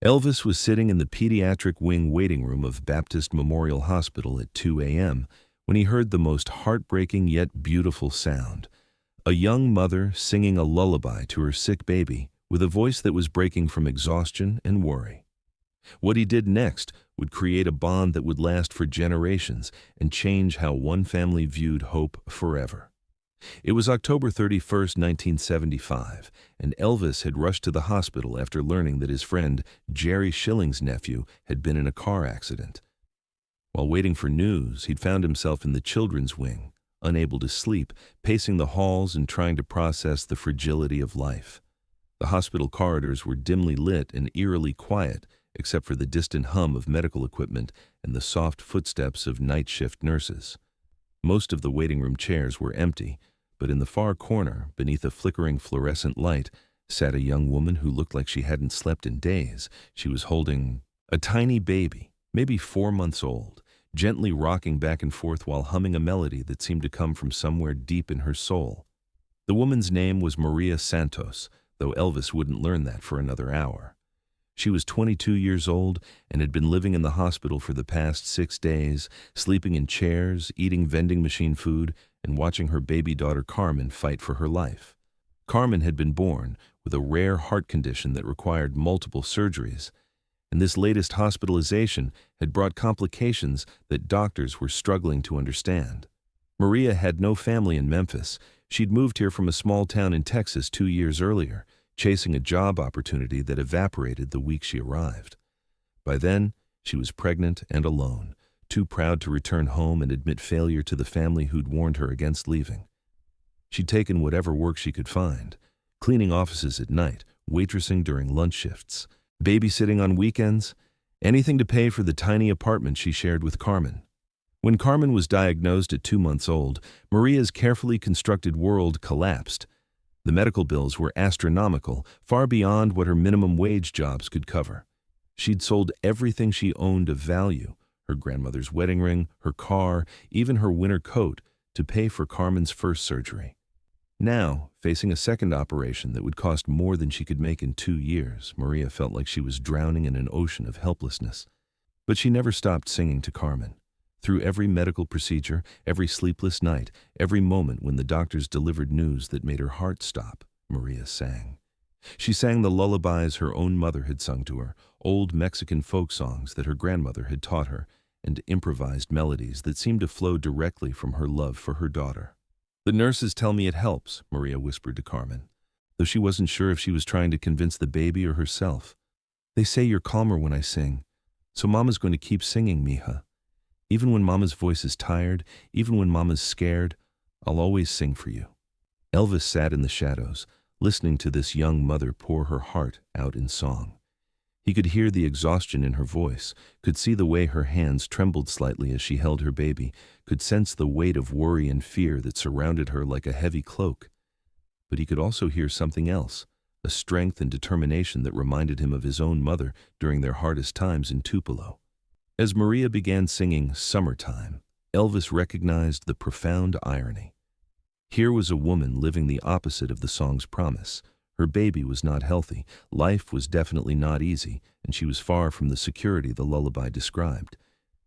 Elvis was sitting in the pediatric wing waiting room of Baptist Memorial Hospital at 2 a.m. when he heard the most heartbreaking yet beautiful sound. A young mother singing a lullaby to her sick baby with a voice that was breaking from exhaustion and worry. What he did next would create a bond that would last for generations and change how one family viewed hope forever. It was October 31st, 1975, and Elvis had rushed to the hospital after learning that his friend Jerry Schilling's nephew had been in a car accident. While waiting for news, he'd found himself in the children's wing, unable to sleep, pacing the halls and trying to process the fragility of life. The hospital corridors were dimly lit and eerily quiet, except for the distant hum of medical equipment and the soft footsteps of night shift nurses. Most of the waiting room chairs were empty, but in the far corner, beneath a flickering fluorescent light, sat a young woman who looked like she hadn't slept in days. She was holding a tiny baby, maybe 4 months old, gently rocking back and forth while humming a melody that seemed to come from somewhere deep in her soul. The woman's name was Maria Santos, though Elvis wouldn't learn that for another hour. She was 22 years old and had been living in the hospital for the past 6 days, sleeping in chairs, eating vending machine food, and watching her baby daughter Carmen fight for her life. Carmen had been born with a rare heart condition that required multiple surgeries, and this latest hospitalization had brought complications that doctors were struggling to understand. Maria had no family in Memphis. She'd moved here from a small town in Texas 2 years earlier, chasing a job opportunity that evaporated the week she arrived. By then, she was pregnant and alone, too proud to return home and admit failure to the family who'd warned her against leaving. She'd taken whatever work she could find, cleaning offices at night, waitressing during lunch shifts, babysitting on weekends, anything to pay for the tiny apartment she shared with Carmen. When Carmen was diagnosed at 2 months old, Maria's carefully constructed world collapsed. The medical bills were astronomical, far beyond what her minimum wage jobs could cover. She'd sold everything she owned of value, her grandmother's wedding ring, her car, even her winter coat, to pay for Carmen's first surgery. Now, facing a second operation that would cost more than she could make in 2 years, Maria felt like she was drowning in an ocean of helplessness. But she never stopped singing to Carmen. Through every medical procedure, every sleepless night, every moment when the doctors delivered news that made her heart stop, Maria sang. She sang the lullabies her own mother had sung to her, old Mexican folk songs that her grandmother had taught her, and improvised melodies that seemed to flow directly from her love for her daughter. "The nurses tell me it helps," Maria whispered to Carmen, though she wasn't sure if she was trying to convince the baby or herself. "They say you're calmer when I sing, so Mama's going to keep singing, mija. Even when Mama's voice is tired, even when Mama's scared, I'll always sing for you." Elvis sat in the shadows, listening to this young mother pour her heart out in song. He could hear the exhaustion in her voice, could see the way her hands trembled slightly as she held her baby, could sense the weight of worry and fear that surrounded her like a heavy cloak. But he could also hear something else, a strength and determination that reminded him of his own mother during their hardest times in Tupelo. As Maria began singing "Summertime," Elvis recognized the profound irony. Here was a woman living the opposite of the song's promise. Her baby was not healthy, life was definitely not easy, and she was far from the security the lullaby described.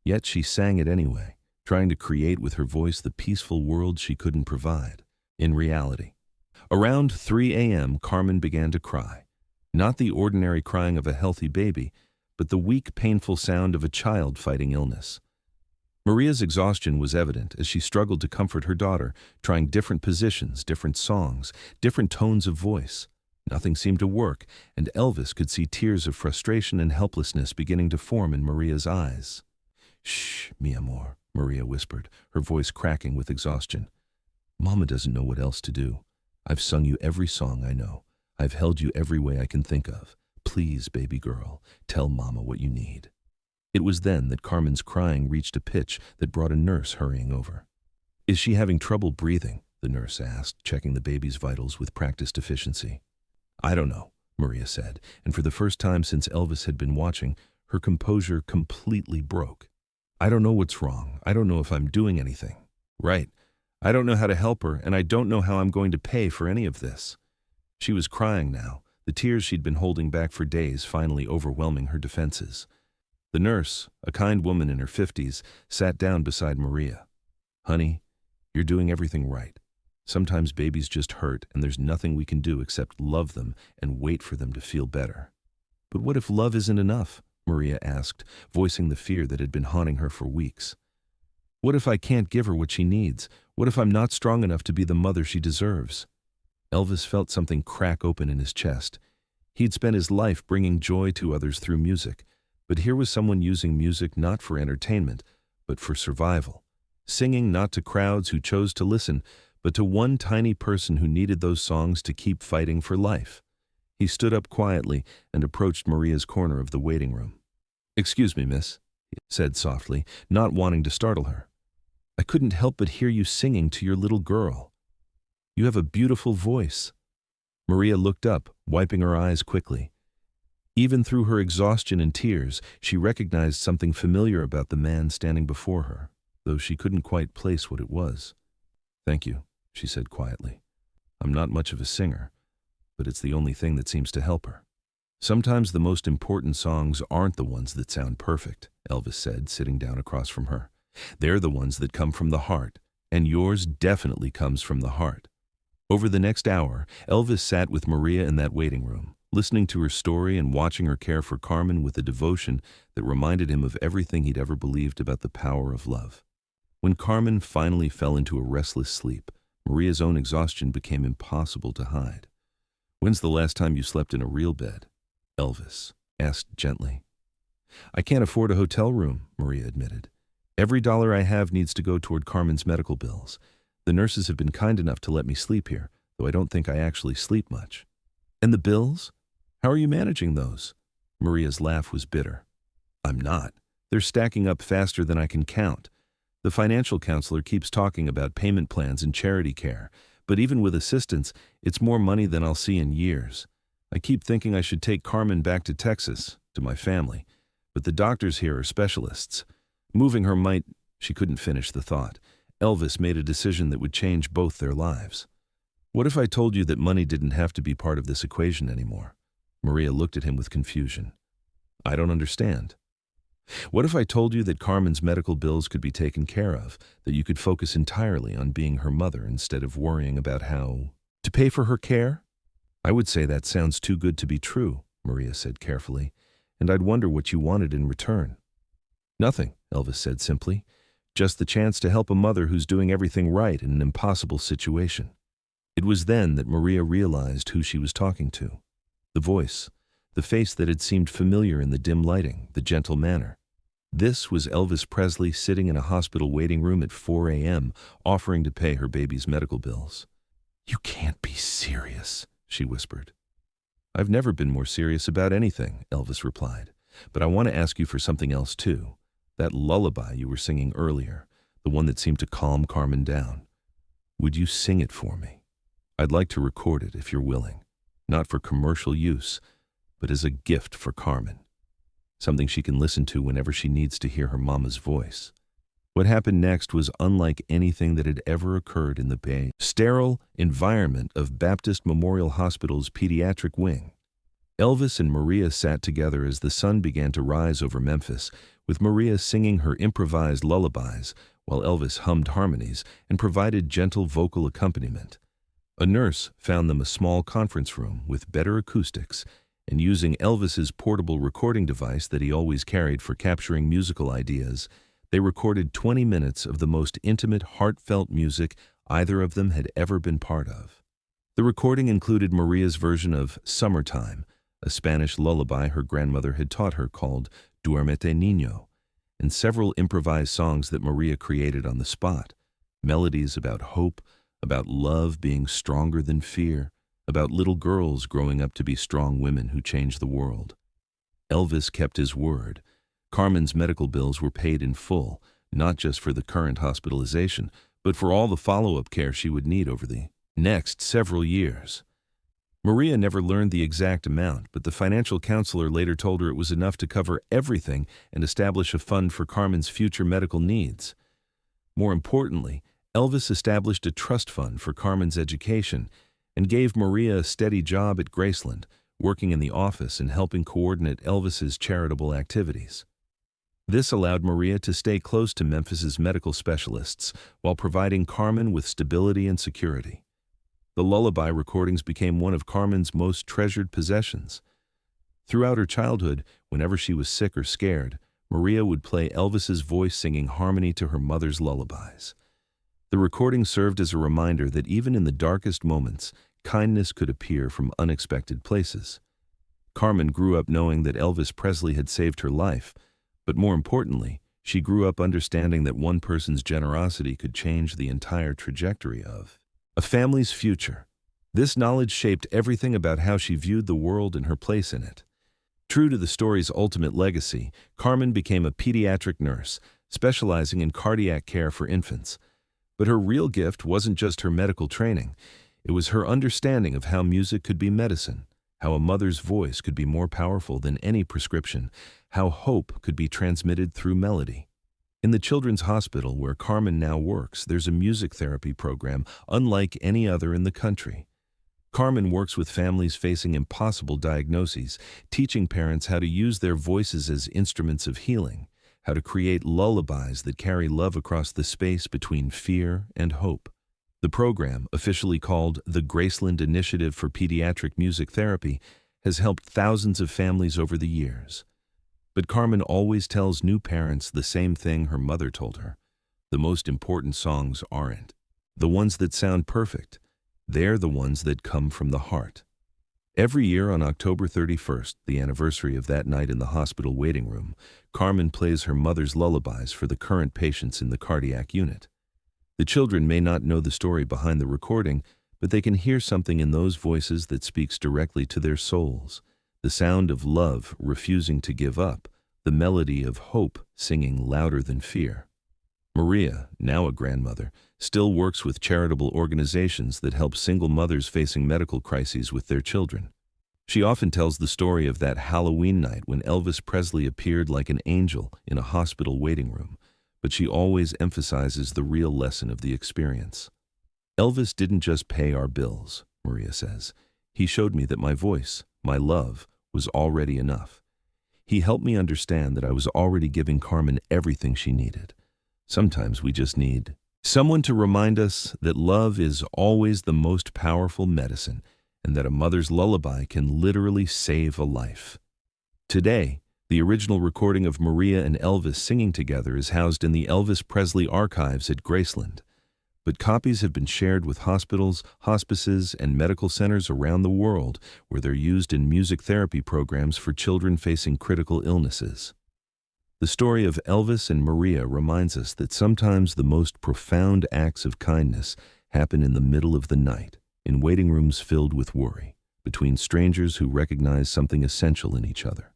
Yet she sang it anyway, trying to create with her voice the peaceful world she couldn't provide. In reality, around 3 a.m., Carmen began to cry. Not the ordinary crying of a healthy baby, but the weak, painful sound of a child fighting illness. Maria's exhaustion was evident as she struggled to comfort her daughter, trying different positions, different songs, different tones of voice. Nothing seemed to work, and Elvis could see tears of frustration and helplessness beginning to form in Maria's eyes. "Shh, mi amor," Maria whispered, her voice cracking with exhaustion. "Mama doesn't know what else to do. I've sung you every song I know. I've held you every way I can think of. Please, baby girl, tell Mama what you need." It was then that Carmen's crying reached a pitch that brought a nurse hurrying over. "Is she having trouble breathing?" the nurse asked, checking the baby's vitals with practiced efficiency. "I don't know," Maria said, and for the first time since Elvis had been watching, her composure completely broke. "I don't know what's wrong. I don't know if I'm doing anything right. I don't know how to help her, and I don't know how I'm going to pay for any of this." She was crying now, the tears she'd been holding back for days finally overwhelming her defenses. The nurse, a kind woman in her 50s, sat down beside Maria. "Honey, you're doing everything right. Sometimes babies just hurt and there's nothing we can do except love them and wait for them to feel better." "But what if love isn't enough?" Maria asked, voicing the fear that had been haunting her for weeks. "What if I can't give her what she needs? What if I'm not strong enough to be the mother she deserves?" Elvis felt something crack open in his chest. He'd spent his life bringing joy to others through music, but here was someone using music not for entertainment, but for survival. Singing not to crowds who chose to listen, but to one tiny person who needed those songs to keep fighting for life. He stood up quietly and approached Maria's corner of the waiting room. "Excuse me, miss," he said softly, not wanting to startle her. "I couldn't help but hear you singing to your little girl. You have a beautiful voice." Maria looked up, wiping her eyes quickly. Even through her exhaustion and tears, she recognized something familiar about the man standing before her, though she couldn't quite place what it was. "Thank you," she said quietly. "I'm not much of a singer, but it's the only thing that seems to help her." "Sometimes the most important songs aren't the ones that sound perfect," Elvis said, sitting down across from her. "They're the ones that come from the heart, and yours definitely comes from the heart." Over the next hour, Elvis sat with Maria in that waiting room, listening to her story and watching her care for Carmen with a devotion that reminded him of everything he'd ever believed about the power of love. When Carmen finally fell into a restless sleep, Maria's own exhaustion became impossible to hide. "When's the last time you slept in a real bed?" Elvis asked gently. "I can't afford a hotel room," Maria admitted. "Every dollar I have needs to go toward Carmen's medical bills. The nurses have been kind enough to let me sleep here, though I don't think I actually sleep much." "And the bills? How are you managing those?" Maria's laugh was bitter. "I'm not. They're stacking up faster than I can count. The financial counselor keeps talking about payment plans and charity care, but even with assistance, it's more money than I'll see in years. I keep thinking I should take Carmen back to Texas, to my family, but the doctors here are specialists. Moving her might—" She couldn't finish the thought. Elvis made a decision that would change both their lives. "What if I told you that money didn't have to be part of this equation anymore?" Maria looked at him with confusion. "I don't understand." "What if I told you that Carmen's medical bills could be taken care of, that you could focus entirely on being her mother instead of worrying about how to pay for her care?" "I would say that sounds too good to be true," Maria said carefully, "and I'd wonder what you wanted in return." "Nothing," Elvis said simply. "Just the chance to help a mother who's doing everything right in an impossible situation." It was then that Maria realized who she was talking to. The voice, the face that had seemed familiar in the dim lighting, the gentle manner. This was Elvis Presley sitting in a hospital waiting room at 4 a.m., offering to pay her baby's medical bills. "You can't be serious," she whispered. "I've never been more serious about anything," Elvis replied. "But I want to ask you for something else too. That lullaby you were singing earlier, the one that seemed to calm Carmen down. Would you sing it for me? I'd like to record it if you're willing. Not for commercial use, but as a gift for Carmen. Something she can listen to whenever she needs to hear her mama's voice." What happened next was unlike anything that had ever occurred in the sterile environment of Baptist Memorial Hospital's pediatric wing. Elvis and Maria sat together as the sun began to rise over Memphis, with Maria singing her improvised lullabies, while Elvis hummed harmonies and provided gentle vocal accompaniment. A nurse found them a small conference room with better acoustics, and using Elvis's portable recording device that he always carried for capturing musical ideas, they recorded 20 minutes of the most intimate, heartfelt music either of them had ever been part of. The recording included Maria's version of "Summertime," a Spanish lullaby her grandmother had taught her called "Duérmete Niño," and several improvised songs that Maria created on the spot, melodies about hope, about love being stronger than fear, about little girls growing up to be strong women who change the world. Elvis kept his word. Carmen's medical bills were paid in full, not just for the current hospitalization, but for all the follow-up care she would need over the next several years. Maria never learned the exact amount, but the financial counselor later told her it was enough to cover everything and establish a fund for Carmen's future medical needs. More importantly, Elvis established a trust fund for Carmen's education and gave Maria a steady job at Graceland, working in the office and helping coordinate Elvis's charitable activities. This allowed Maria to stay close to Memphis's medical specialists while providing Carmen with stability and security. The lullaby recordings became one of Carmen's most treasured possessions. Throughout her childhood, whenever she was sick or scared, Maria would play Elvis's voice singing harmony to her mother's lullabies. The recording served as a reminder that even in the darkest moments, kindness could appear from unexpected places. Carmen grew up knowing that Elvis Presley had saved her life, but more importantly, she grew up understanding that one person's generosity could change the entire trajectory of a family's future. This knowledge shaped everything about how she viewed the world and her place in it. True to the story's ultimate legacy, Carmen became a pediatric nurse, specializing in cardiac care for infants. But her real gift wasn't just her medical training. It was her understanding of how music could be medicine, how a mother's voice could be more powerful than any prescription, how hope could be transmitted through melody. In the Children's Hospital where Carmen now works, there's a music therapy program unlike any other in the country. Carmen works with families facing impossible diagnoses, teaching parents how to use their voices as instruments of healing, how to create lullabies that carry love across the space between fear and hope. The program, officially called the Graceland Initiative for Pediatric Music Therapy, has helped thousands of families over the years. But Carmen always tells new parents the same thing her mother told her. The most important songs aren't the ones that sound perfect. They're the ones that come from the heart. Every year on October 31st, the anniversary of that night in the hospital waiting room, Carmen plays her mother's lullabies for the current patients in the cardiac unit. The children may not know the story behind the recording, but they can hear something in those voices that speaks directly to their souls. The sound of love refusing to give up, the melody of hope singing louder than fear. Maria, now a grandmother, still works with charitable organizations that help single mothers facing medical crises with their children. She often tells the story of that Halloween night when Elvis Presley appeared like an angel in a hospital waiting room, but she always emphasizes the real lesson of the experience. Elvis didn't just pay our bills, Maria says. He showed me that my voice, my love, was already enough. He helped me understand that I was already giving Carmen everything she needed. Sometimes we just need someone to remind us that love is always the most powerful medicine and that a mother's lullaby can literally save a life. Today, the original recording of Maria and Elvis singing together is housed in the Elvis Presley archives at Graceland. But copies have been shared with hospitals, hospices, and medical centers around the world where they're used in music therapy programs for children facing critical illnesses. The story of Elvis and Maria reminds us that sometimes the most profound acts of kindness happen in the middle of the night, in waiting rooms filled with worry, between strangers who recognize something essential in each other.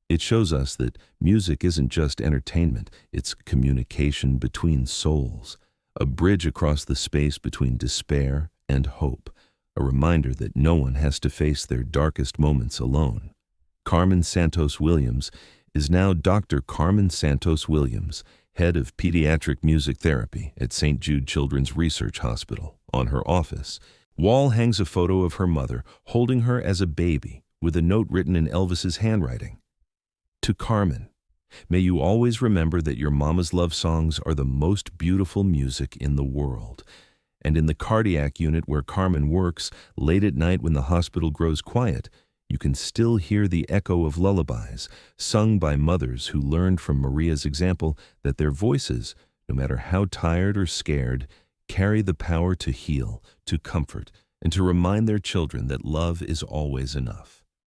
It shows us that music isn't just entertainment, it's communication between souls, a bridge across the space between despair and hope, a reminder that no one has to face their darkest moments alone. Carmen Santos Williams is now Dr. Carmen Santos Williams, head of pediatric music therapy at St. Jude Children's Research Hospital. On her office wall hangs a photo of her mother holding her as a baby with a note written in Elvis's handwriting. To Carmen, may you always remember that your mama's love songs are the most beautiful music in the world. And in the cardiac unit where Carmen works, late at night when the hospital grows quiet, you can still hear the echo of lullabies sung by mothers who learned from Maria's example that their voices, no matter how tired or scared, carry the power to heal, to comfort, and to remind their children that love is always enough.